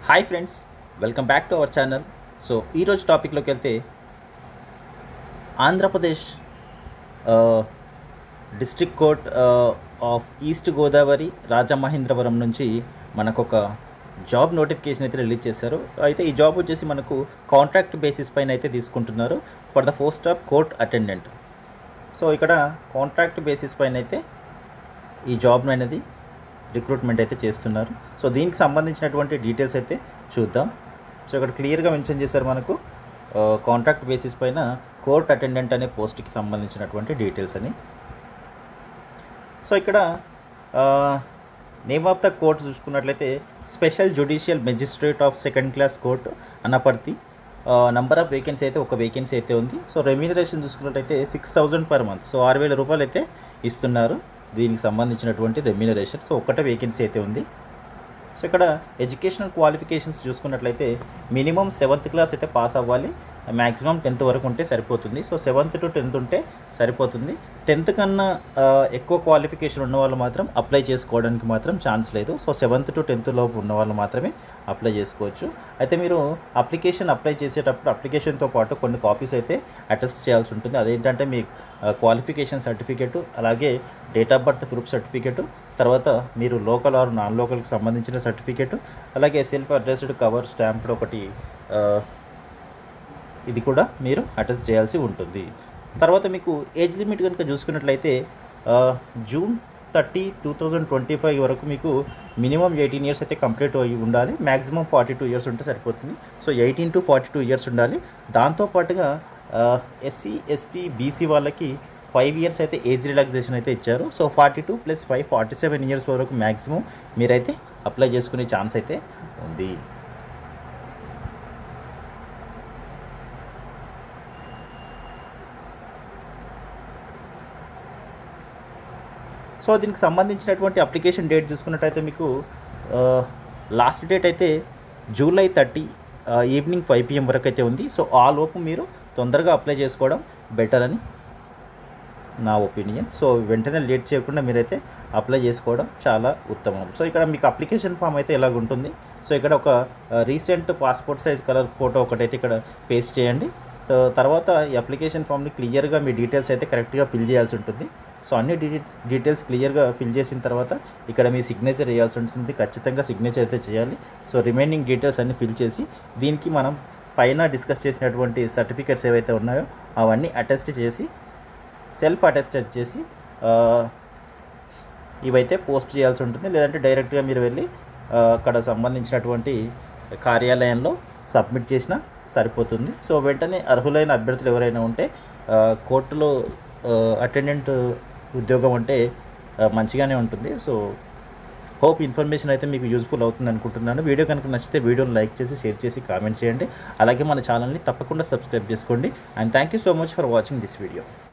Hi friends, welcome back to our channel. So ఈరోజు టాపిక్లోకి వెళ్తే Andhra Pradesh district court of east Godavari Rajamahendravaram నుంచి మనకు ఒక జాబ్ నోటిఫికేషన్ అయితే రిలీజ్ చేశారు. అయితే ఈ జాబ్ వచ్చేసి మనకు కాంట్రాక్ట్ బేసిస్ పైన అయితే తీసుకుంటున్నారు for the post of court attendant. So ఇక్కడ కాంట్రాక్ట్ బేసిస్ పైన అయితే ఈ జాబ్ అనేది రిక్రూట్మెంట్ అయితే చేస్తున్నారు. సో దీనికి సంబంధించినటువంటి డీటెయిల్స్ అయితే చూద్దాం. సో ఇక్కడ క్లియర్గా మెన్షన్ చేశారు మనకు కాంట్రాక్ట్ బేసిస్ పైన కోర్ట్ అటెండెంట్ అనే పోస్ట్కి సంబంధించినటువంటి డీటెయిల్స్ అని. సో ఇక్కడ నేమ్ ఆఫ్ ద కోర్ట్ చూసుకున్నట్లయితే special judicial magistrate of second class court Anaparthi. Number of vacancy అయితే ఒక వేకెన్సీ అయితే ఉంది. సో రెమ్యూనరేషన్ చూసుకున్నట్లయితే 6,000 per month. సో 6,000 రూపాయలు అయితే ఇస్తున్నారు దీనికి సంబంధించినటువంటి రెమ్యూనరేషన్. సో ఒక్కటే వేకెన్సీ అయితే ఉంది. సో ఇక్కడ ఎడ్యుకేషనల్ క్వాలిఫికేషన్స్ చూసుకున్నట్లయితే మినిమం 7th క్లాస్ అయితే పాస్ అవ్వాలి, మ్యాక్సిమం 10th వరకు ఉంటే సరిపోతుంది. సో 7th to 10th ఉంటే సరిపోతుంది. 10th కన్నా ఎక్కువ క్వాలిఫికేషన్ ఉన్న వాళ్ళు మాత్రం అప్లై చేసుకోవడానికి మాత్రం ఛాన్స్ లేదు. సో 7th to 10th లోపు ఉన్న వాళ్ళు మాత్రమే అప్లై చేసుకోవచ్చు. అయితే మీరు అప్లికేషన్ అప్లై చేసేటప్పుడు అప్లికేషన్తో పాటు కొన్ని కాపీస్ అయితే అటెస్ట్ చేయాల్సి ఉంటుంది. అదేంటంటే మీ క్వాలిఫికేషన్ సర్టిఫికేటు, అలాగే date of birth proof certificate, తర్వాత మీరు లోకల్ ఆర్ నాన్ లోకల్కి సంబంధించిన సర్టిఫికేటు, అలాగే సెల్ఫ్ అడ్రస్డ్ కవర్ స్టాంప్డ్ ఒకటి ఇది కూడా మీరు అటెస్ట్ చేయాల్సి ఉంటుంది. తర్వాత మీకు ఏజ్ లిమిట్ కనుక చూసుకున్నట్లయితే June 30, 2025 వరకు మీకు మినిమం 18 years అయితే కంప్లీట్ అయ్యి ఉండాలి, మ్యాక్సిమం 42 years ఉంటే సరిపోతుంది. సో 18 to 42 years ఉండాలి. దాంతోపాటుగా SC, ST, BC వాళ్ళకి 5 years అయితే ఏజ్ రిలాక్సేషన్ అయితే ఇచ్చారు. సో 42 + 5 47 years వరకు మ్యాక్సిమం మీరైతే అప్లై చేసుకునే ఛాన్స్ అయితే ఉంది. సో దీనికి సంబంధించినటువంటి అప్లికేషన్ డేట్ చూసుకున్నట్టయితే మీకు లాస్ట్ డేట్ అయితే July 30 ఈవినింగ్ 5 PM వరకు అయితే ఉంది. సో ఆ లోపు మీరు తొందరగా అప్లై చేసుకోవడం బెటర్ అని నా ఒపీనియన్. సో వెంటనే లేట్ చేయకుండా మీరైతే అప్లై చేసుకోవడం చాలా ఉత్తమం. సో ఇక్కడ మీకు అప్లికేషన్ ఫామ్ అయితే ఇలాగ ఉంటుంది. సో ఇక్కడ ఒక recent passport size colour photo ఒకటైతే ఇక్కడ పేస్ట్ చేయండి. తర్వాత ఈ అప్లికేషన్ ఫామ్ని క్లియర్గా మీ డీటెయిల్స్ అయితే కరెక్ట్గా ఫిల్ చేయాల్సి ఉంటుంది. సో అన్ని డీటెయిల్స్ క్లియర్గా ఫిల్ చేసిన తర్వాత ఇక్కడ మీ సిగ్నేచర్ చేయాల్సి ఉంటుంది. ఖచ్చితంగా సిగ్నేచర్ అయితే చేయాలి. సో రిమైనింగ్ డీటెయిల్స్ అన్ని ఫిల్ చేసి దీనికి మనం పైన డిస్కస్ చేసినటువంటి సర్టిఫికేట్స్ ఏవైతే ఉన్నాయో అవన్నీ అటెస్ట్ చేసి సెల్ఫ్ అటెస్టెడ్ చేసి ఇవైతే పోస్ట్ చేయాల్సి ఉంటుంది. లేదంటే డైరెక్ట్గా మీరు వెళ్ళి అక్కడ సంబంధించినటువంటి కార్యాలయంలో సబ్మిట్ చేసినా సరిపోతుంది. సో వెంటనే అర్హులైన అభ్యర్థులు ఎవరైనా ఉంటే కోర్టులో అటెండెంట్ ఉద్యోగం అంటే మంచిగానే ఉంటుంది. సో హోప్ ఇన్ఫర్మేషన్ అయితే మీకు యూజ్ఫుల్ అవుతుంది అనుకుంటున్నాను. వీడియో కనుక నచ్చితే వీడియోని లైక్ చేసి షేర్ చేసి కామెంట్ చేయండి. అలాగే మన ఛానల్ని తప్పకుండా సబ్స్క్రైబ్ చేసుకోండి. And thank you so much for watching this video.